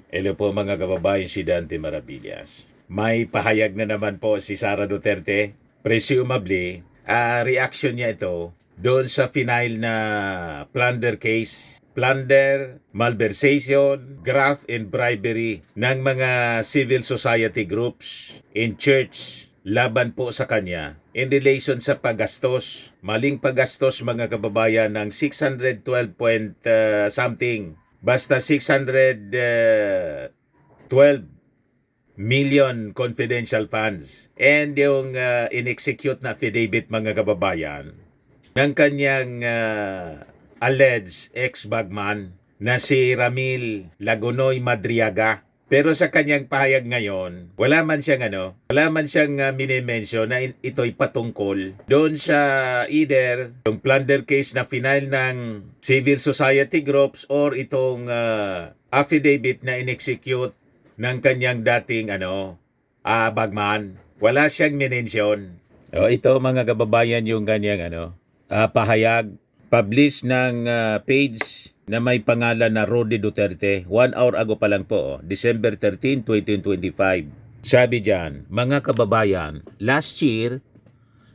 Hello po mga kababayan, si Dante Maravillas. May pahayag na naman po si Sara Duterte. Presumably, reaction niya ito doon sa final na plunder case. Plunder, malversation, graft and bribery ng mga civil society groups in church laban po sa kanya in relation sa paggastos. Maling paggastos mga kababayan ng 612 point something. Basta 612 million confidential funds. And yung in-execute na affidavit mga kababayan ng kanyang alleged ex-bagman na si Ramil Lagunoy Madriaga. Pero sa kanyang pahayag ngayon, wala man siyang minimension na ito'y patungkol doon sa either yung plunder case na final ng civil society groups or itong affidavit na in-execute ng kanyang dating bagman. Wala siyang minention. Ito mga kababayan yung kanyang pahayag. Publish ng page na may pangalan na Rody Duterte. 1 hour ago pa lang po, December 13, 2025. Sabi diyan, mga kababayan, last year,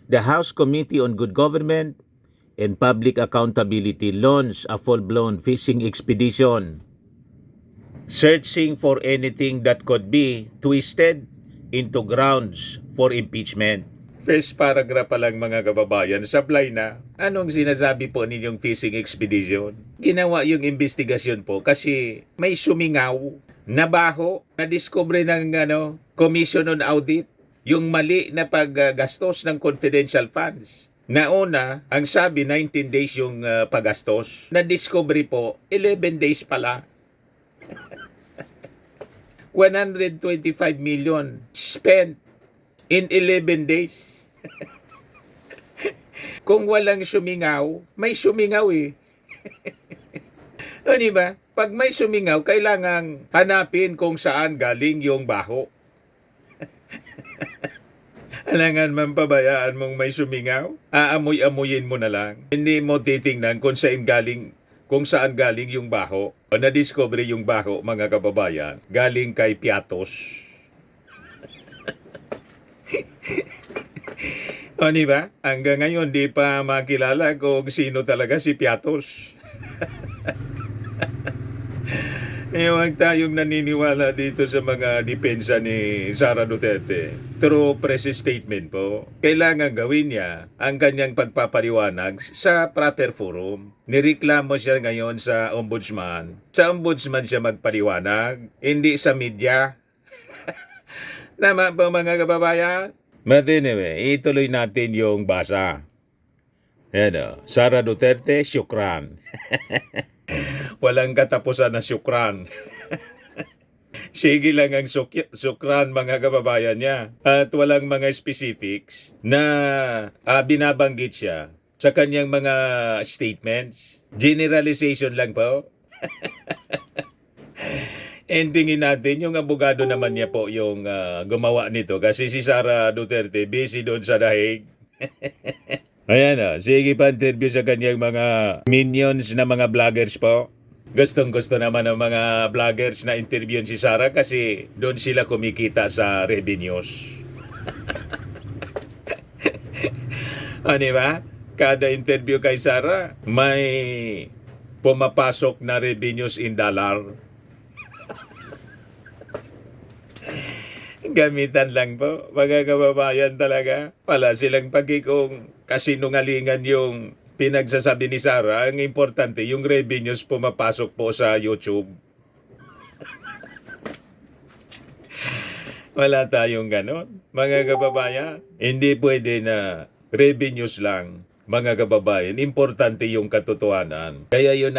the House Committee on Good Government and Public Accountability launched a full-blown fishing expedition, searching for anything that could be twisted into grounds for impeachment. First paragraph pa lang mga kababayan, supply na. Anong sinasabi po ninyong fishing expedition? Ginawa yung investigasyon po kasi may sumingaw na baho na discover ng Commission on Audit yung mali na paggastos ng confidential funds. Nauna, ang sabi 19 days yung paggastos. Na-discovery po, 11 days pala. 125 million spent in 11 days. Kung walang sumingaw, may sumingaw eh. O diba? Pag may sumingaw, kailangang hanapin kung saan galing yung baho. Alangan man pabayaan mong may sumingaw, aamoy-amoyin mo na lang. Hindi mo titingnan kung saan galing yung baho. O na-discover yung baho, mga kababayan, galing kay Piatos. O diba? Hanggang ngayon di pa makilala kung sino talaga si Piatos. Huwag tayong naniniwala dito sa mga depensa ni Sara Duterte. Through press statement po, kailangan gawin niya ang kanyang pagpapaliwanag sa proper forum. Nireklamo siya ngayon sa ombudsman. Sa ombudsman siya magpaliwanag, hindi sa media. Tama po mga kababayan? But anyway, ituloy natin yung basa. Sara Duterte, syukran. Walang katapusan na syukran. Sige lang ang syukran mga kababayan niya. At walang mga specifics na binabanggit siya sa kanyang mga statements. Generalization lang po. And tingin natin, yung abogado naman niya po yung gumawa nito. Kasi si Sara Duterte busy doon sa dahig. Ayan sige pa interview sa kanyang mga minions na mga vloggers po. Gustong-gusto naman ng mga vloggers na interviewin si Sara kasi doon sila kumikita sa revenues. O diba? Kada interview kay Sara, may pumapasok na revenues in dollar. Gamitan lang po, mga kababayan talaga. Wala silang kung kasinungalingan yung pinagsasabi ni Sara. Ang importante, yung revenues pumapasok po sa YouTube. Wala tayong ganon, mga kababayan. Hindi pwede na revenues lang, mga kababayan. Importante yung katotohanan. Kaya yung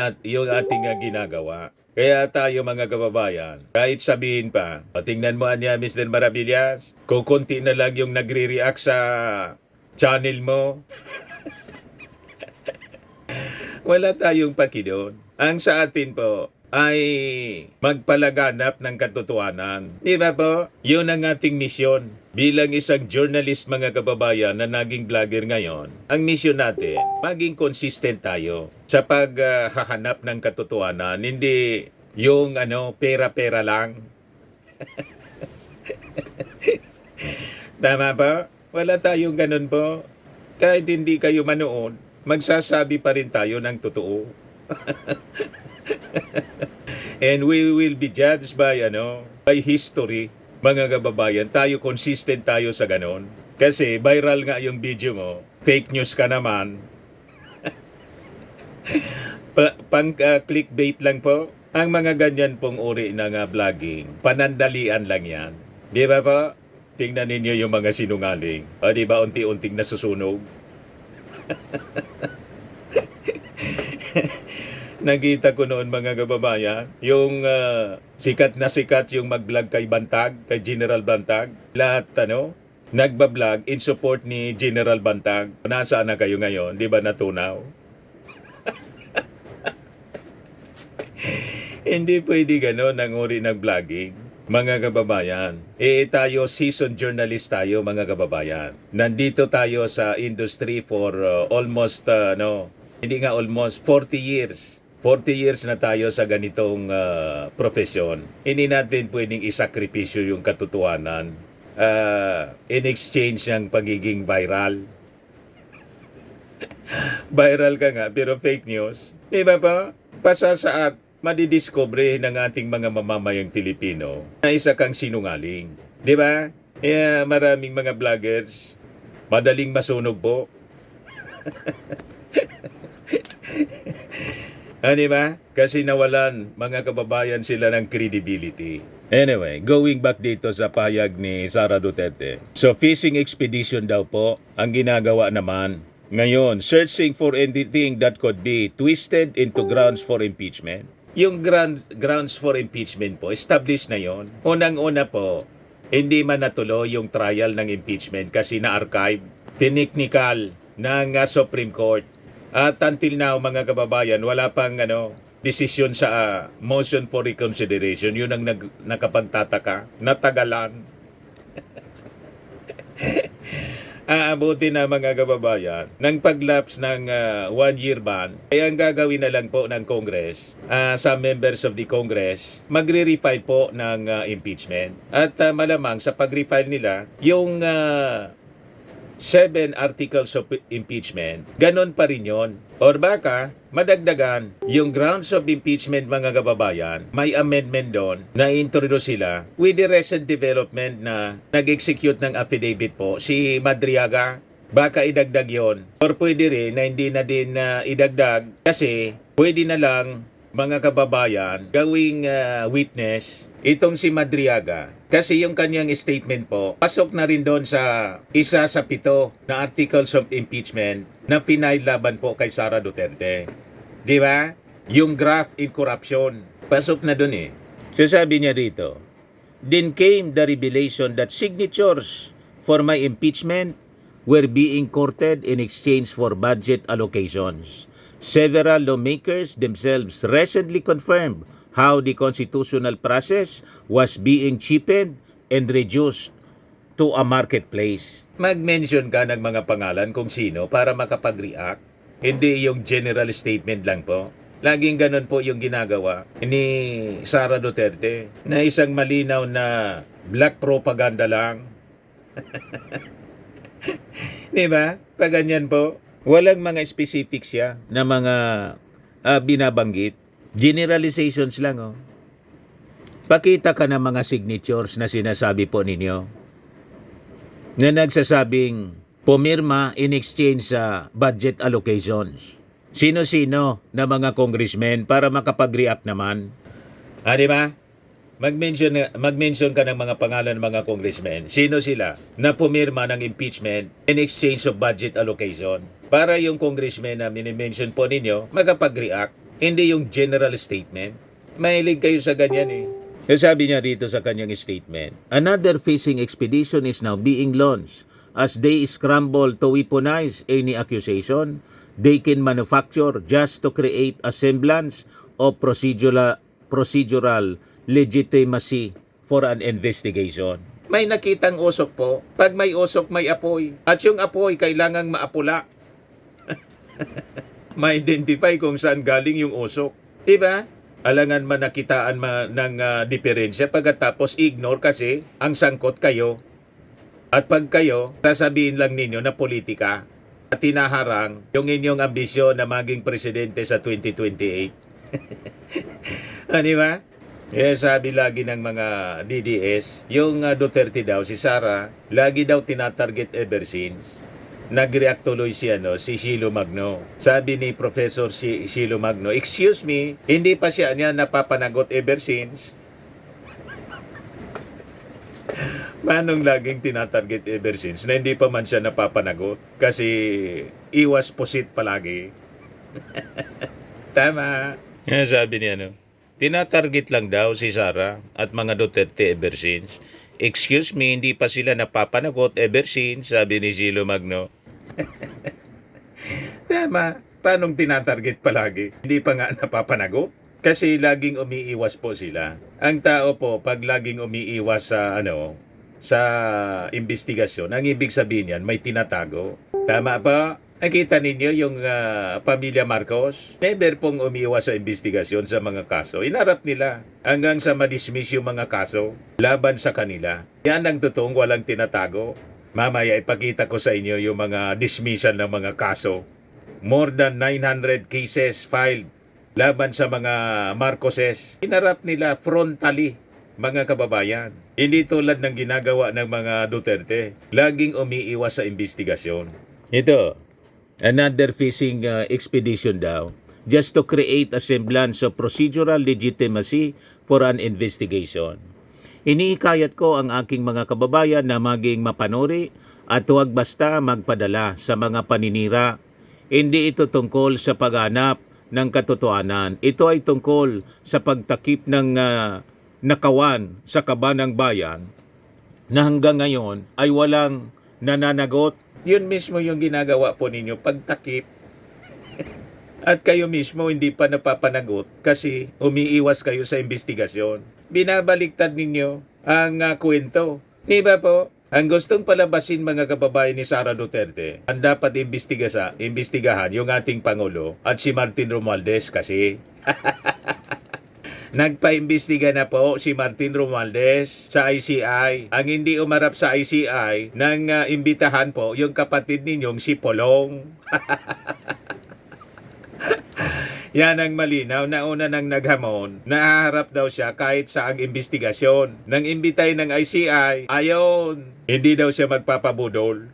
ating ginagawa. Kaya tayo mga kababayan, kahit sabihin pa, tingnan mo niya Mr. Maravillas, kukunti na lang yung nagre-react sa channel mo. Wala tayong pakidoon. Ang sa atin po ay magpalaganap ng katotohanan. Di ba po? Yun ang ating misyon. Bilang isang journalist mga kababayan na naging vlogger ngayon, ang misyon natin, maging consistent tayo sa paghahanap ng katotohanan. Hindi Yung pera-pera lang. Tama ba? Wala tayong ganun po. Kahit hindi kayo manood, magsasabi pa rin tayo ng totoo. And we will be judged by by history. Mga kababayan, tayo consistent tayo sa ganon. Kasi viral nga yung video mo, fake news ka naman. Clickbait lang po. Ang mga ganyan pong uri ng vlogging, panandalian lang yan. Di ba po? Tingnan ninyo yung mga sinungaling. O di ba unti-unting nasusunog? Nakita ko noon mga kababayan, yung sikat yung mag-vlog kay Bantag, kay General Bantag. Lahat nagba-vlog in support ni General Bantag. Nasaan na kayo ngayon? Di ba natunaw? Hindi pwede gano'n ang uri ng vlogging. Mga kababayan, tayo seasoned journalist tayo mga kababayan. Nandito tayo sa industry for almost, hindi nga almost, 40 years. 40 years na tayo sa ganitong profesyon. Hindi natin pwedeng isakripisyo yung katotohanan in exchange ng pagiging viral. Viral ka nga, pero fake news. Di ba pa? Pasasaat, madidiscover ng ating mga mamamayang Pilipino na isa kang sinungaling. Di ba? Maraming mga vloggers, madaling masunog po. Di ba? Kasi nawalan mga kababayan sila ng credibility. Anyway, going back dito sa payag ni Sara Duterte. So fishing expedition daw po ang ginagawa naman. Ngayon, searching for anything that could be twisted into grounds for impeachment. Yung grounds for impeachment po, established na yon. Unang-una po, hindi man natuloy yung trial ng impeachment kasi na-archive, technical ng Supreme Court. At until now, mga kababayan, wala pang desisyon sa motion for reconsideration. Yun ang nakapagtataka. Natagalan. Aabuti na mga kababayan ng paglapse ng 1-year ban. Kaya ang gagawin na lang po ng Congress, sa members of the Congress, magre-refile po ng impeachment. At malamang sa pag-refile nila, yung 7 articles of impeachment, ganon pa rin yun. Or baka, madagdagan yung grounds of impeachment mga kababayan, may amendment doon na introduce sila with the recent development na nag-execute ng affidavit po si Madriaga. Baka idagdag yon. Or pwede rin na hindi na din idagdag kasi pwede na lang mga kababayan gawing witness itong si Madriaga. Kasi yung kanyang statement po, pasok na rin doon sa isa sa 7 na articles of impeachment na final laban po kay Sara Duterte. Di ba? Yung graft in corruption. Pasok na doon eh. So sabi niya dito, then came the revelation that signatures for my impeachment were being courted in exchange for budget allocations. Several lawmakers themselves recently confirmed how the constitutional process was being cheapened and reduced to a marketplace. Mag-mention ka ng mga pangalan kung sino para makapag-react. Hindi yung general statement lang po. Laging ganun po yung ginagawa ni Sara Duterte na isang malinaw na black propaganda lang. Di ba? Pag ganyan po, walang mga specifics siya na mga binabanggit. Generalizations lang, oh. Pakita ka ng mga signatures na sinasabi po ninyo na nagsasabing pumirma in exchange sa budget allocations. Sino-sino na mga congressmen para makapag-react naman? Di ba? Mag-mention ka ng mga pangalan ng mga congressmen. Sino sila na pumirma ng impeachment in exchange of budget allocation? Para yung congressmen na minimension po ninyo, makapag-react. Hindi yung general statement. Mahilig kayo sa ganyan eh. Sabi niya dito sa kanyang statement, another fishing expedition is now being launched as they scramble to weaponize any accusation they can manufacture just to create a semblance of procedural legitimacy for an investigation. May nakitang usok po. Pag may usok, may apoy. At yung apoy, kailangang maapula. Ma-identify kung saan galing yung usok. Diba? Alangan man nakitaan ng diferensya pagkatapos ignore kasi ang sangkot kayo. At pag kayo, sasabihin lang ninyo na politika at tinaharang yung inyong ambisyon na maging presidente sa 2028. Di ba? Eh, sabi lagi ng mga DDS, yung Duterte daw, si Sara, lagi daw tinatarget ever since. Nag-react tuloy si Shilo Magno. Sabi ni Professor Shilo Magno, excuse me, hindi pa siya niya napapanagot ever since. Manong laging tinatarget ever since na hindi pa man siya napapanagot kasi iwas pusit palagi. Tama. Yan sabi niya, no? Tinatarget lang daw si Sara at mga Duterte ever since. Excuse me, hindi pa sila napapanagot ever since, sabi ni Shilo Magno. Tama. Paanong tinatarget palagi? Hindi pa nga napapanagot? Kasi laging umiiwas po sila. Ang tao po, pag laging umiiwas sa investigasyon, ang ibig sabihin yan, may tinatago. Tama ba? Nakita ninyo yung pamilya Marcos? Never pong umiiwas sa investigasyon sa mga kaso. Inarap nila hanggang sa madismiss yung mga kaso laban sa kanila. Yan ang totoong walang tinatago. Mamaya ipakita ko sa inyo yung mga dismissal ng mga kaso. More than 900 cases filed laban sa mga Marcoses. Inarap nila frontally, mga kababayan. Hindi tulad ng ginagawa ng mga Duterte. Laging umiiwas sa investigasyon. Ito, another fishing expedition daw, just to create a semblance of procedural legitimacy for an investigation. Iniikayat ko ang aking mga kababayan na maging mapanuri at huwag basta magpadala sa mga paninira. Hindi ito tungkol sa paghanap ng katotohanan. Ito ay tungkol sa pagtakip ng nakawan sa kabanang bayan na hanggang ngayon ay walang nananagot. Yun mismo yung ginagawa po ninyo, pagtakip. At kayo mismo hindi pa napapanagot kasi umiiwas kayo sa investigasyon. Binabaliktad ninyo ang kwento. Di ba po? Ang gustong palabasin mga kababayan ni Sara Duterte, ang dapat imbestigahan yung ating Pangulo at si Martin Romualdez kasi. Nagpaimbestiga na po si Martin Romualdez sa ICI. Ang hindi umarap sa ICI nang imbitahan po yung kapatid ninyong si Polong. Yan ang malinaw na una nang naghamon. Nahaharap daw siya kahit sa ang investigasyon. Nang imbitay ng ICI, ayon, hindi daw siya magpapabudol.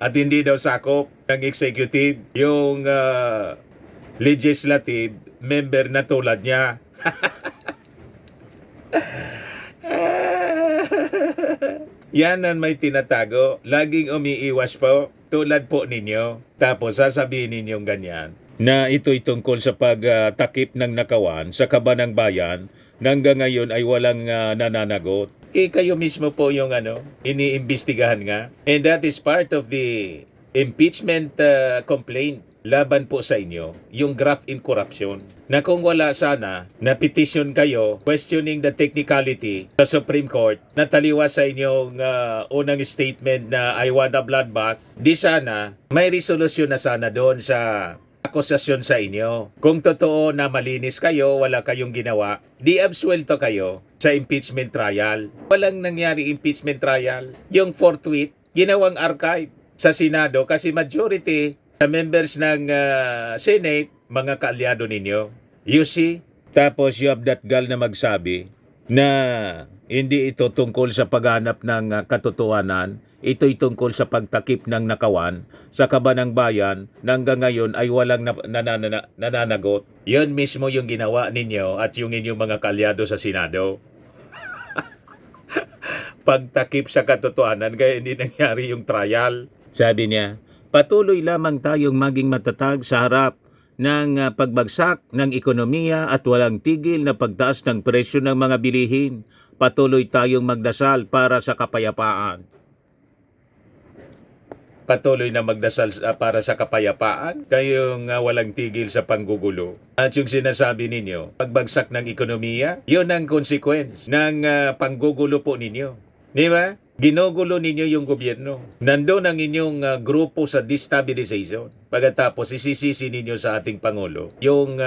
At hindi daw sakop ng executive yung legislative member na tulad niya. Yan ang may tinatago. Laging umiiwas po. Tulad po ninyo. Tapos sasabihin ninyong ganyan na ito'y tungkol sa pagtakip ng nakawan sa kabanang bayan na hanggang ngayon ay walang nananagot. Kayo mismo po yung iniimbestigahan nga. And that is part of the impeachment complaint laban po sa inyo, yung graft in corruption. Na kung wala sana, na petition kayo questioning the technicality sa Supreme Court na taliwas sa inyong unang statement na I want a bloodbath, di sana may resolusyon na sana doon sa akusasyon sa inyo. Kung totoo na malinis kayo, wala kayong ginawa, di absuelto kayo sa impeachment trial. Walang nangyari impeachment trial. Yung forthwith, ginawang archive sa Senado kasi majority sa members ng Senate, mga kaalyado ninyo. You see? Tapos you have that gal na magsabi na hindi ito tungkol sa paghanap ng katotohanan, ito'y tungkol sa pagtakip ng nakawan sa kabanang bayan na hanggang ngayon ay walang nananagot. Yun mismo yung ginawa ninyo at yung inyong mga kaalyado sa Senado. Pagtakip sa katotohanan kaya hindi nangyari yung trial. Sabi niya, patuloy lamang tayong maging matatag sa harap ng pagbagsak ng ekonomiya at walang tigil na pagtaas ng presyo ng mga bilihin. Patuloy tayong magdasal para sa kapayapaan. Patuloy na magdasal para sa kapayapaan, kayong walang tigil sa panggugulo. At yung sinasabi ninyo, pagbagsak ng ekonomiya, yun ang consequence ng panggugulo po ninyo. Di ba? Ginugulo ninyo yung gobyerno. Nandun ang inyong grupo sa destabilization. Pagkatapos, isisisi ninyo sa ating Pangulo yung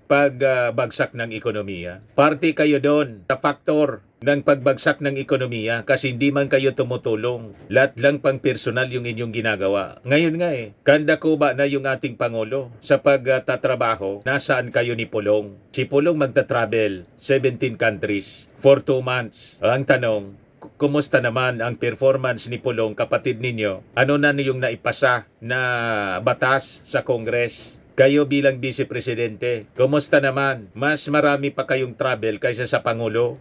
pagbagsak ng ekonomiya. Parte kayo doon sa faktor ng pagbagsak ng ekonomiya kasi hindi man kayo tumutulong. Lahat lang pang personal yung inyong ginagawa. Ngayon nga kanda ko ba na yung ating Pangulo sa pagtatrabaho, nasaan kayo ni Pulong? Si Pulong magta-travel 17 countries for 2 months. Ang tanong, kumusta naman ang performance ni Pulong, kapatid ninyo? Ano na yung naipasa na batas sa Congress? Kayo bilang Vice Presidente, kumusta naman? Mas marami pa kayong travel kaysa sa Pangulo?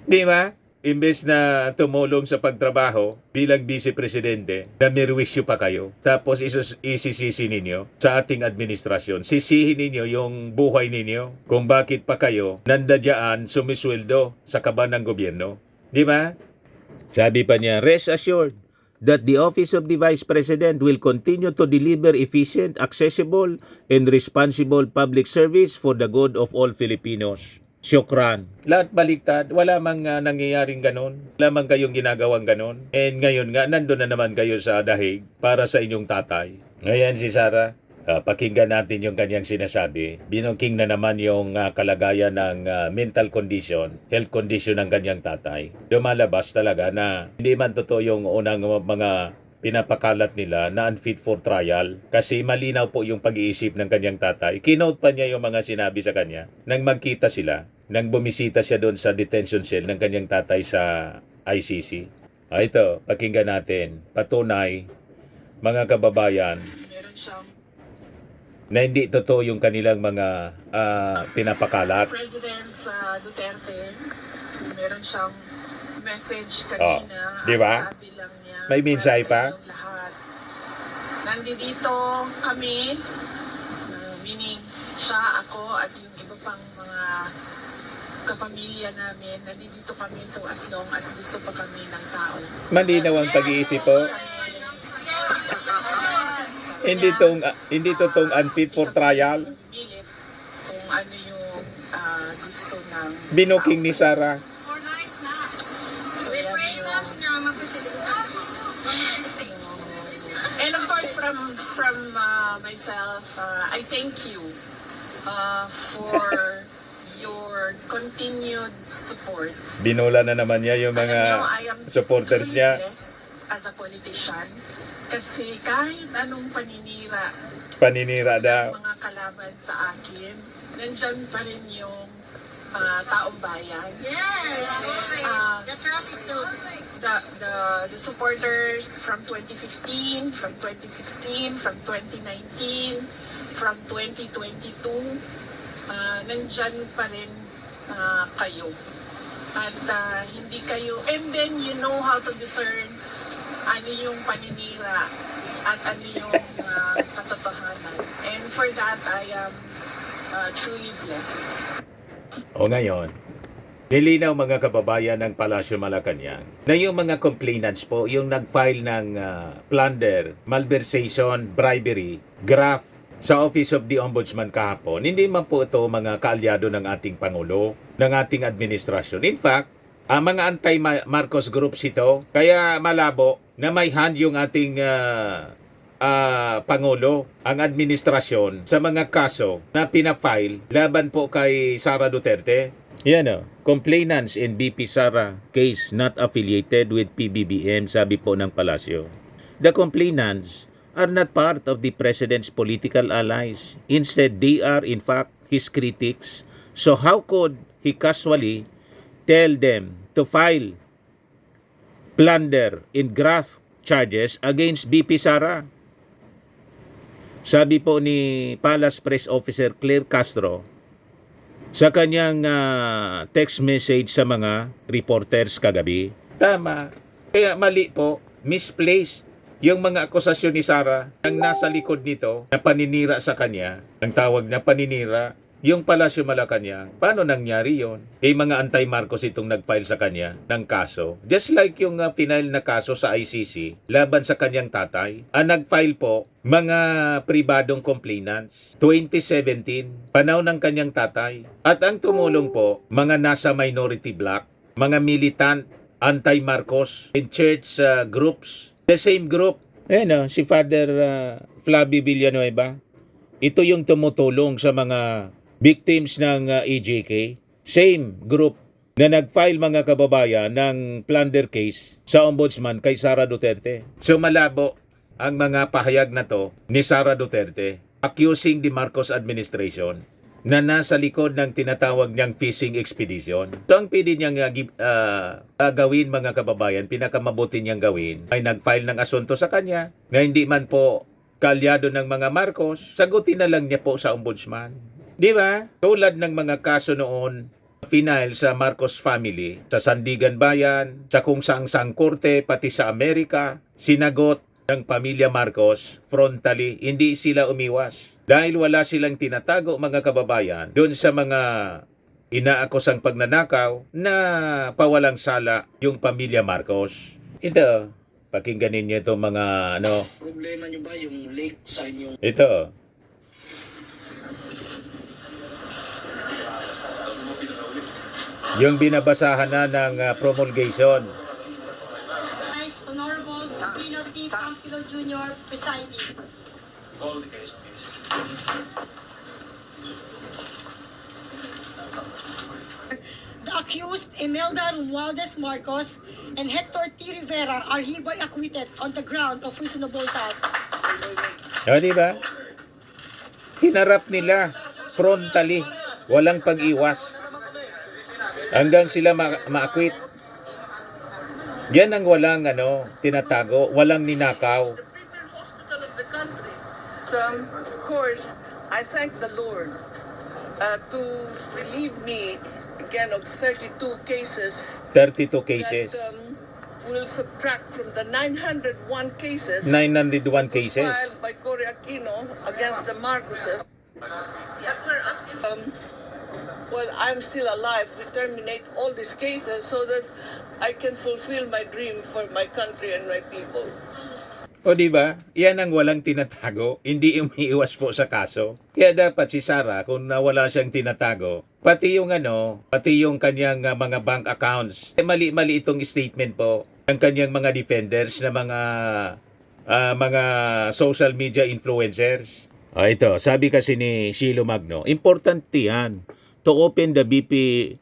Di ba? Imbes na tumulong sa pagtrabaho bilang Vice Presidente, namirwisyo pa kayo. Tapos isisisi ninyo sa ating administrasyon. Sisihin ninyo yung buhay ninyo kung bakit pa kayo nandadyaan sumisweldo sa kaban ng gobyerno. Di ba? Sabi pa niya, rest assured that the Office of the Vice President will continue to deliver efficient, accessible, and responsible public service for the good of all Filipinos. Syukran. Lahat baliktad. Wala mang nangyayaring ganon. Wala mang kayong ginagawang ganon. And ngayon nga, nandun na naman kayo sa dahig para sa inyong tatay. Ngayon si Sara, pakinggan natin yung kanyang sinasabi. Binuking na naman yung kalagayan ng mental condition, health condition ng kanyang tatay. Lumalabas talaga na hindi man totoo yung unang mga pinapakalat nila na unfit for trial kasi malinaw po yung pag-iisip ng kanyang tatay. Kinote pa niya yung mga sinabi sa kanya nang magkita sila, nang bumisita siya doon sa detention cell ng kanyang tatay sa ICC. Ito, pakinggan natin. Patunay, mga kababayan, na hindi totoo yung kanilang mga pinapakalat. President Duterte, meron siyang message kanina. Di ba? Sabi lang niya, May mensahe pa? Lahat. Nandito kami, meaning siya, ako, at yung iba pang mga kapamilya namin, nandito kami so as long as gusto pa kami ng tao. Malinaw ang pag-iisip po. Hindi totoong unfit for trial. Pilit kung ano yung gusto ng Binuking ni Sara. So, yan yung, and of course from myself, I thank you for your continued support. Binula na naman niya yung Alam mga niyo, I am supporters truly niya. blessed as a politician kasi kahit anong Paninira ng daw. mga kalaban sa akin, nandyan pa rin yung taong bayan. Yes. The trust is still. The supporters from 2015, from 2016, from 2019, from 2022, nandyan pa rin kayo. At hindi kayo, and then you know how to discern ano yung paninira at ano yung katotohanan. And for that, I am truly blessed. O ngayon, nilinaw mga kababayan ng Palasyo Malacanang na yung mga complainants po, yung nag-file ng plunder, malversation, bribery, graft sa Office of the Ombudsman kahapon, hindi man po ito mga kaalyado ng ating Pangulo, ng ating administrasyon. In fact, ang mga anti-Marcos groups ito, kaya malabo na may hand yung ating Pangulo, ang administrasyon sa mga kaso na pinafile laban po kay Sara Duterte. Yan o, complainants in BP Sara case not affiliated with PBBM, sabi po ng Palasyo. The complainants are not part of the President's political allies. Instead, they are in fact his critics. So how could he casually tell them to file plunder and graft charges against BP Sara? Sabi po ni Palace Press Officer Claire Castro sa kanyang text message sa mga reporters kagabi. Tama. Kaya mali po, misplaced yung mga akusasyon ni Sara ang nasa likod nito na paninira sa kanya. Ang tawag na paninira, yung Palasyo Malacanang. Paano nangyari yon? Mga anti-Marcos itong nag-file sa kanya ng kaso. Just like yung final na kaso sa ICC laban sa kanyang tatay. Ang nag-file po, mga pribadong complainants. 2017, panahon ng kanyang tatay. At ang tumulong po, mga nasa minority bloc, mga militant, anti-Marcos, and church groups. The same group. Si Father Flavio Villanueva. Ito yung tumutulong sa mga victims ng EJK. Same group na nag-file mga kababayan ng plunder case sa ombudsman kay Sara Duterte. So malabo ang mga pahayag na to ni Sara Duterte accusing the Marcos administration na nasa likod ng tinatawag niyang fishing expedition. So ang pwede niyang gawin mga kababayan, pinakamabuti niyang gawin ay nag-file ng asunto sa kanya na hindi man po kalyado ng mga Marcos, sagutin na lang niya po sa ombudsman. Di ba? Tulad ng mga kaso noon, final sa Marcos family, sa Sandigan Bayan, sa kung saang korte, pati sa Amerika, sinagot ng pamilya Marcos frontally, hindi sila umiwas. Dahil wala silang tinatago mga kababayan doon sa mga inaakusang pagnanakaw na pawalang sala yung pamilya Marcos. Ito, pakinggan ninyo itong mga Problema nyo ba yung late sign yung... Ito. Yung binabasahan na ng promulgation. Vice Honorable Sabrina T. Pampilo Jr. presiding. Call the case, please. The accused Imelda Romualdez Marcos and Hector T. Rivera are hereby acquitted on the ground of reasonable doubt. Di ba? Hinarap nila frontally, walang pag-iwas. Hanggang sila ma-acquit. Yan ang walang tinatago, walang ninakaw. Hospital of the country. Of course, I thank the Lord to relieve me again of 32 cases 32 cases. that will subtract from the 901 cases 901 that was cases. filed by Cory Aquino against the Marcoses. But we're asking, well, I'm still alive. We terminate all these cases so that I can fulfill my dream for my country and my people. O di ba? Yan ang walang tinatago, hindi umiiwas po sa kaso. Kaya dapat si Sara, kung nawala siyang tinatago, pati yung kanyang mga bank accounts. Mali-mali itong statement po ng kanyang mga defenders na mga social media influencers. Ito, sabi kasi ni Shilo Magno, importante yan to open BP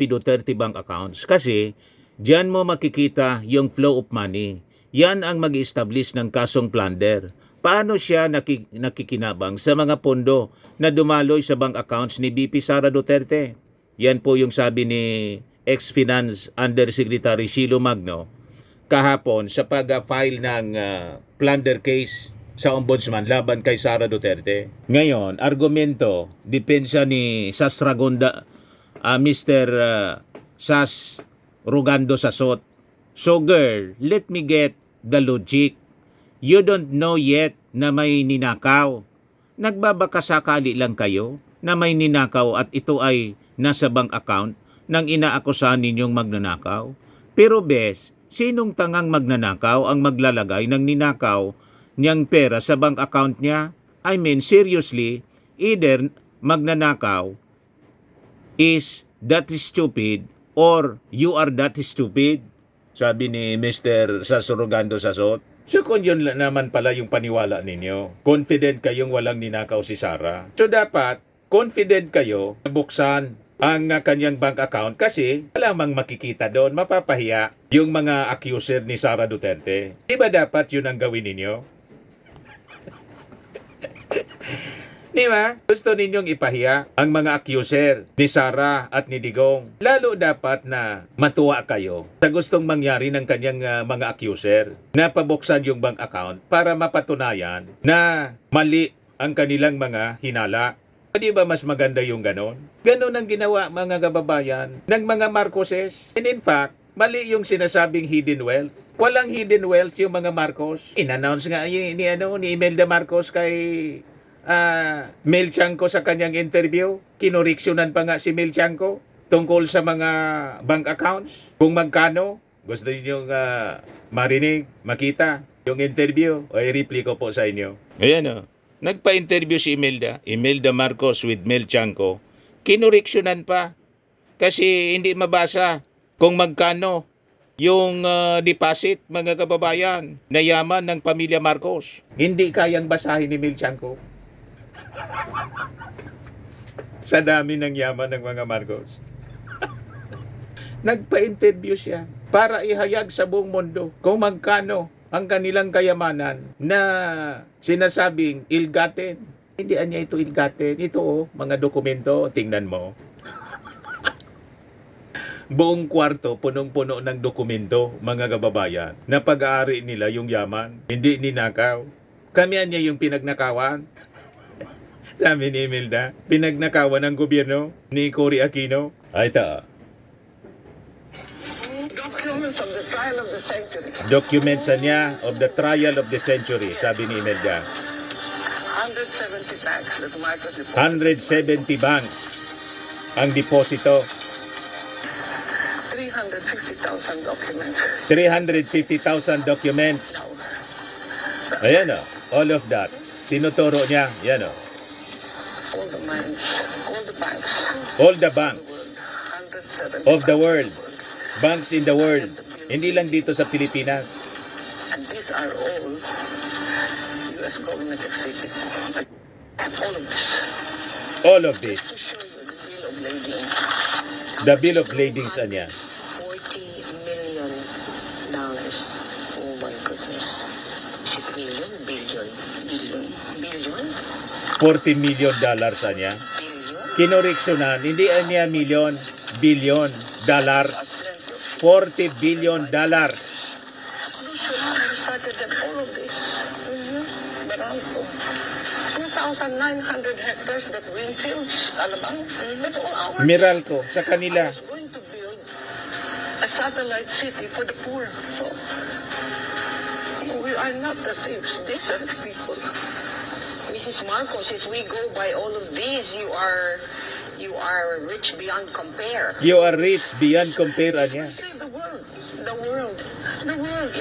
Duterte bank accounts kasi diyan mo makikita yung flow of money. Yan ang mag-establish ng kasong plunder. Paano siya nakikinabang sa mga pondo na dumaloy sa bank accounts ni BP Sara Duterte? Yan po yung sabi ni ex-finance undersecretary Shilo Magno kahapon sa pag-file ng plunder case sa ombudsman laban kay Sara Duterte. Ngayon, argumento, depensa ni Sas Ragonda, Mr. Sas Rugando Sasot. So girl, let me get the logic. You don't know yet na may ninakaw. Nagbabakasakali lang kayo na may ninakaw at ito ay nasa bank account ng inaakusahan ninyong magnanakaw. Pero bes, sinong tangang magnanakaw ang maglalagay ng ninakaw niyang pera sa bank account niya? I mean, seriously, either magnanakaw is that stupid or you are that stupid, sabi ni Mr. Sasurugando Sasot. So kung yun naman pala yung paniwala ninyo, confident kayong walang ninakaw si Sara. So dapat, confident kayo na buksan ang kanyang bank account kasi wala mang makikita doon, mapapahiya yung mga accuser ni Sara Duterte. Di ba dapat yun ang gawin ninyo? Di ba? Gusto ninyong ipahiya ang mga accuser ni Sara at ni Digong. Lalo dapat na matuwa kayo sa gustong mangyari ng kanyang mga accuser na pabuksan yung bank account para mapatunayan na mali ang kanilang mga hinala. Di ba mas maganda yung ganon? Ganon ang ginawa mga kababayan ng mga Marcoses. And in fact, mali yung sinasabing hidden wealth. Walang hidden wealth yung mga Marcos. In-announce nga ni Imelda Marcos kay Mel Chanco sa kanyang interview. Kinoriksyonan pa nga si Mel Chanco tungkol sa mga bank accounts. Kung magkano. Gusto niyo marinig, makita yung interview. O i-reply ko po sa inyo. Ayan o. Nagpa-interview si Imelda Marcos with Mel Chanco. Kinoriksyonan pa. Kasi hindi mabasa kung magkano yung deposit, mga kababayan, na yaman ng pamilya Marcos. Hindi kayang basahin ni Mel Chanco. Sa dami ng yaman ng mga Marcos. Nagpa-interview siya para ihayag sa buong mundo kung magkano ang kanilang kayamanan na sinasabing ilgaten. Hindi niya ito ilgaten. Ito, mga dokumento, tingnan mo. Buong kwarto, punong-puno ng dokumento, mga kababayan, na pag-aari nila yung yaman. Hindi ninakaw. Kami niya yung pinagnakawan. Sabi ni Imelda, pinagnakawan ng gobyerno ni Cory Aquino. Ay, ito. Documents of the trial of the century. Documents niya of the trial of the century, sabi ni Imelda. 170 banks that Marcos deposited. 170 banks ang deposito. 350,000 documents. 350,000 documents. Ayan o, all of that. Tinuturo niya, yan o. All the mines, all the banks. All the banks 170 of the banks. world. Banks in the world. Hindi lang dito sa Pilipinas. And these are all U.S. government exhibits. All of this. All of this. To show you the bill of lading. The bill of lading sa niya. $40 million. Oh my goodness. Is it million? Billion? Billion? Billion? $40 million sa niya. Billion? Kinoriksyonan, hindi niya million, billion, dollars. $40 billion. Started at all of this. Barangko. 2,900 hectares that greenfields, Alabang. That's all ours. Meralco sa kanila. I was going to build a satellite city for the poor. So, we are not the thieves. These are the people. Mrs. Marcos, if we go by all of these, you are rich beyond compare. You are rich beyond compare niya. See, the world. The world. The world.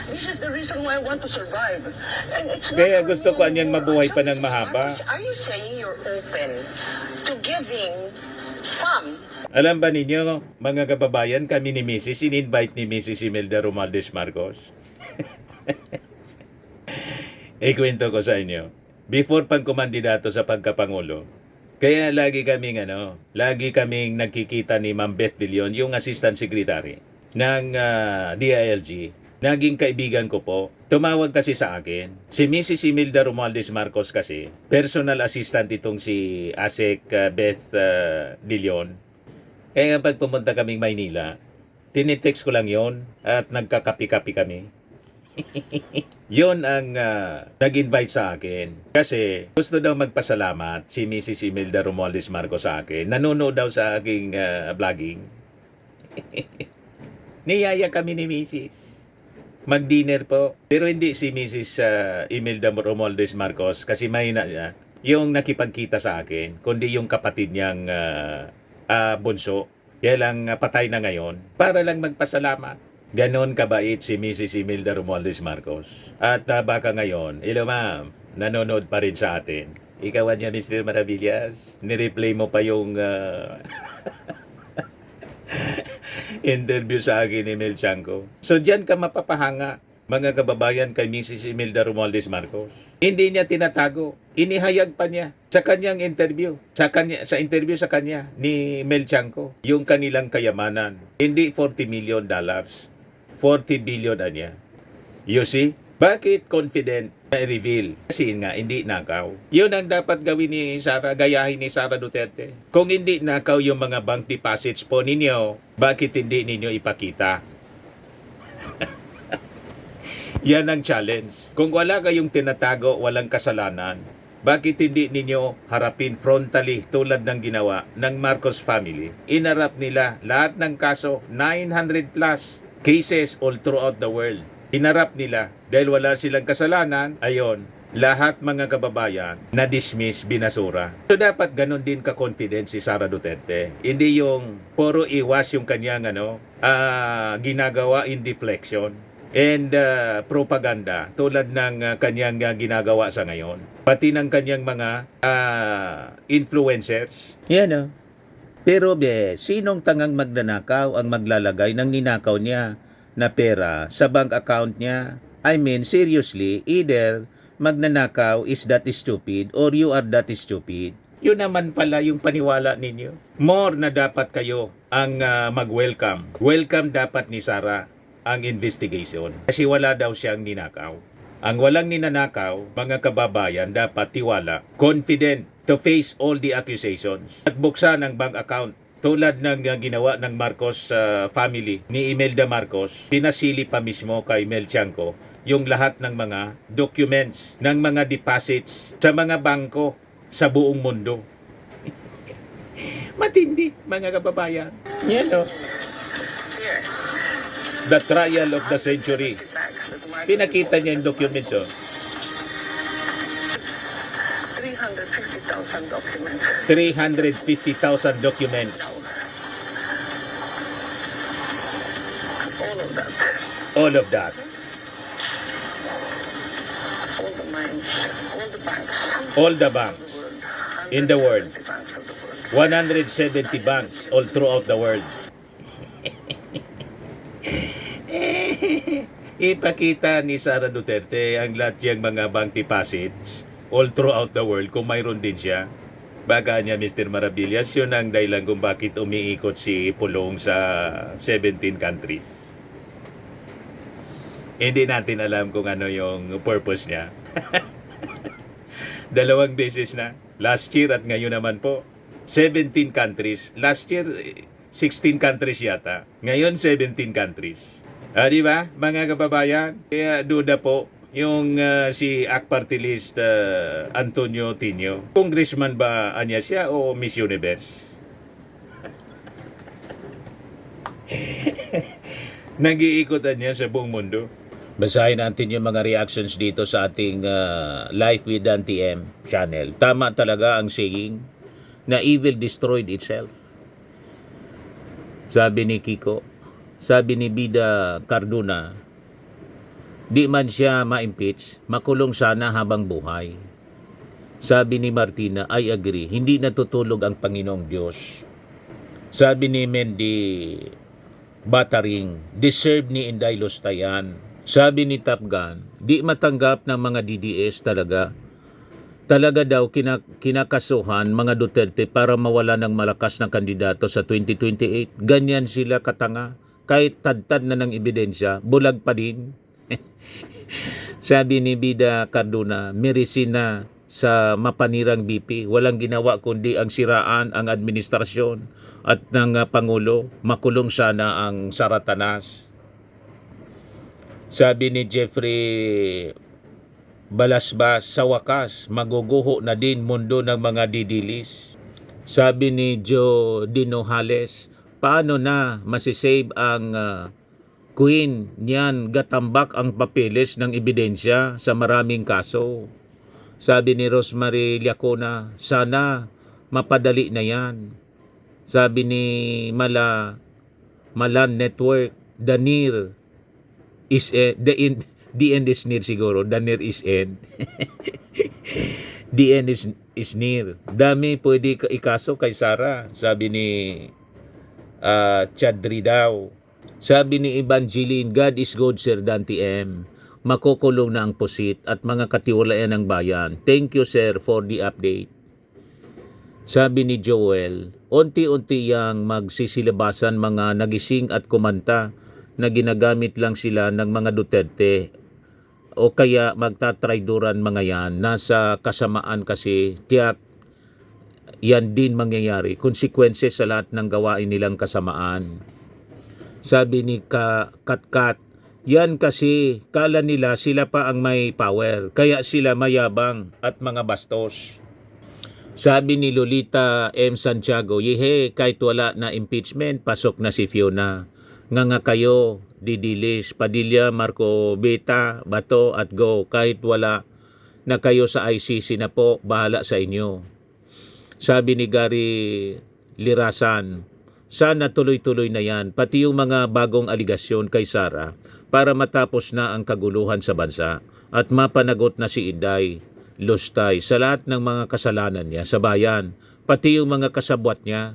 This is the reason why I want to survive. And it's not Kaya for gusto ko me. niyang mabuhay pa ng Mrs. mahaba. Marcos, are you saying you're open to giving some? Alam ba ninyo, mga kababayan, kami ni Mrs. in-invite ni Mrs. Imelda Romualdez Marcos. Ikwento ko sa inyo. Before pang kumandidato sa pagkapangulo, kaya lagi kaming nagkikita ni Ma'am Beth De Leon, yung assistant secretary ng DILG. Naging kaibigan ko po. Tumawag kasi sa akin. Si Mrs. Imelda Romualdez Marcos kasi, personal assistant itong si ASEC Beth De Leon. Kaya pag pumunta kaming Maynila, tinitext ko lang yon at nagkakapi-kapi kami. Yon ang nag-invite sa akin. Kasi gusto daw magpasalamat si Mrs. Imelda Romualdez Marcos sa akin. Nanonood daw sa aking vlogging. Niyaya kami ni Mrs. Mag-dinner po. Pero hindi si Mrs. Imelda Romualdez Marcos kasi mahina niya yung nakipagkita sa akin, kundi yung kapatid niyang bunso. Kaya lang patay na ngayon para lang magpasalamat. Ganon kabait si Mrs. Imelda Romualdez Marcos. At baka ngayon, hello ma'am, nanonood pa rin sa atin. Ikaw niya, Mr. Maravillas. Nireplay mo pa yung interview sa akin ni Mel Chanco. So diyan ka mapapahanga, mga kababayan, kay Mrs. Imelda Romualdez Marcos. Hindi niya tinatago. Inihayag pa niya sa kanyang interview. Sa interview sa kanya ni Mel Chanco, yung kanilang kayamanan. Hindi $40 million. 40 billion na niya. You see? Bakit confident na reveal? Kasi nga, hindi nakaw. Yun ang dapat gawin ni Sara, gayahin ni Sara Duterte. Kung hindi nakaw yung mga bank deposits po ninyo, bakit hindi ninyo ipakita? Yan ang challenge. Kung wala kayong tinatago, walang kasalanan, bakit hindi ninyo harapin frontally tulad ng ginawa ng Marcos family? Inarap nila lahat ng kaso, 900 plus cases all throughout the world. Inarap nila dahil wala silang kasalanan, ayon, lahat mga kababayan na-dismiss, binasura. So dapat ganun din ka-confident si Sara Duterte. Hindi yung puro iwas yung kanyang ginagawa in deflection and propaganda tulad ng kanyang ginagawa sa ngayon. Pati ng kanyang mga influencers. Yan o. Pero sinong tangang magnanakaw ang maglalagay ng ninakaw niya na pera sa bank account niya? I mean, seriously, either magnanakaw is that stupid or you are that stupid. Yun naman pala yung paniwala ninyo. More na dapat kayo ang mag-welcome. Welcome dapat ni Sara ang investigation. Kasi wala daw siyang ninakaw. Ang walang ninanakaw, mga kababayan, dapat tiwala, confident to face all the accusations. At buksan ang bank account tulad ng ginawa ng Marcos family ni Imelda Marcos, pinasili pa mismo kay Mel Tiangco yung lahat ng mga documents ng mga deposits sa mga bangko sa buong mundo. Matindi, mga kababayan. Yan o. The trial of the century. Pinakita niya yung documents o. 350,000 documents. 350,000 documents. All of that. All of that. All the mines. All the banks. All the banks in the world. 170 banks all throughout the world. Ipakita ni Sara Duterte ang lahat yung mga bank deposits all throughout the world kung mayroon din siya. Baka niya, Mr. Maravillas, yun ang dahilan kung bakit umiikot si Pulong sa 17 countries. Hindi natin alam kung ano yung purpose niya. 2 beses na. Last year at ngayon naman po. 17 countries. Last year, 16 countries yata. Ngayon, 17 countries. Di ba, mga kababayan? Kaya duda po yung si AK Party List Antonio Tinio. Congressman ba anya siya o Miss Universe? Nag-iikotan niya sa buong mundo. Basahin natin yung mga reactions dito sa ating Life with Dan TM channel. Tama talaga ang saying na evil destroyed itself. Sabi ni Kiko, sabi ni Bida Carduna, di man siya ma-impeach, makulong sana habang buhay. Sabi ni Martina, I agree, hindi natutulog ang Panginoong Diyos. Sabi ni Mendy Bataring, deserve ni Inday Lustayan. Sabi ni Top Gun, di matanggap ng mga DDS talaga. Talaga daw kinakasuhan mga Duterte para mawala ng malakas na kandidato sa 2028. Ganyan sila katanga. Kahit tad-tad na ng ebidensya, bulag pa din. Sabi ni Bida Carduna, Merisina sa mapanirang BP, walang ginawa kundi ang siraan ang administrasyon at ng Pangulo, makulong sana ang Saratanas. Sabi ni Jeffrey Balasbas, sa wakas, maguguho na din mundo ng mga didilis. Sabi ni Joe Dinojales, paano na masisave ang Queen niyan, gatambak ang papeles ng ebidensya sa maraming kaso. Sabi ni Rosemary Liacona, sana mapadali na yan. Sabi ni Malan Network, Danir is the end is near siguro. Danir is end. The end is near. Dami pwede ikaso kay Sara. Sabi ni Chadri daw. Sabi ni Evangeline, God is good, Sir Dan TM. Makukulong na ang pusit at mga katiwalayan ng bayan. Thank you, sir, for the update. Sabi ni Joel, unti-unti yang magsisilabasan mga nagising at kumanta na ginagamit lang sila ng mga Duterte o kaya magtatrayduran mga yan. Nasa kasamaan kasi, tiyak yan din mangyayari. Consequences sa lahat ng gawain nilang kasamaan. Sabi ni Katkat, yan kasi kala nila sila pa ang may power, kaya sila mayabang at mga bastos. Sabi ni Lolita M. Santiago, yehe, kahit wala na impeachment, pasok na si Fiona. Nga kayo, Didilis, Padilla, Marco Beta, Bato at Go, kahit wala na kayo sa ICC na po, bahala sa inyo. Sabi ni Gary Lirasan, sana tuloy-tuloy na yan, pati yung mga bagong aligasyon kay Sara para matapos na ang kaguluhan sa bansa at mapanagot na si Inday Lustay sa lahat ng mga kasalanan niya sa bayan, pati yung mga kasabwat niya.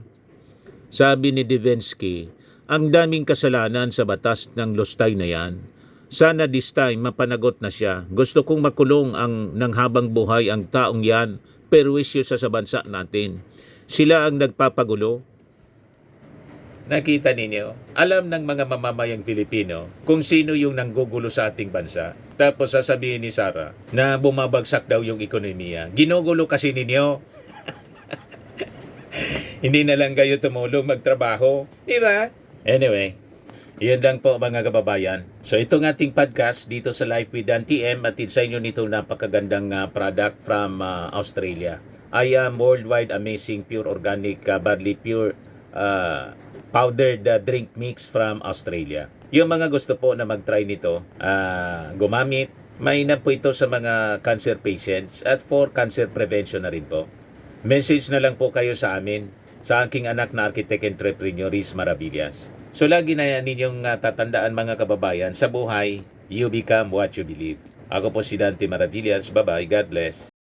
Sabi ni Divensky, ang daming kasalanan sa batas ng Lustay na yan. Sana this time mapanagot na siya. Gusto kong makulong ng habang buhay ang taong yan, perwisyo sa bansa natin. Sila ang nagpapagulo. Nakita ninyo, alam ng mga mamamayang Pilipino kung sino yung nanggugulo sa ating bansa. Tapos sasabihin ni Sara na bumabagsak daw yung ekonomiya. Ginugulo kasi ninyo. Hindi na lang kayo tumulong magtrabaho. Di ba? Anyway, yun lang po mga kababayan. So itong ating podcast dito sa Life with Dan TM at sa inyo nito napakagandang product from Australia. I am worldwide amazing pure organic barley pure powdered drink mix from Australia. Yung mga gusto po na mag-try nito, gumamit, mainam po ito sa mga cancer patients at for cancer prevention na rin po. Message na lang po kayo sa amin, sa aking anak na architect entrepreneur Riz Maravillas. So lagi na ninyong tatandaan mga kababayan, sa buhay, you become what you believe. Ako po si Dante Maravillas. Bye-bye. God bless.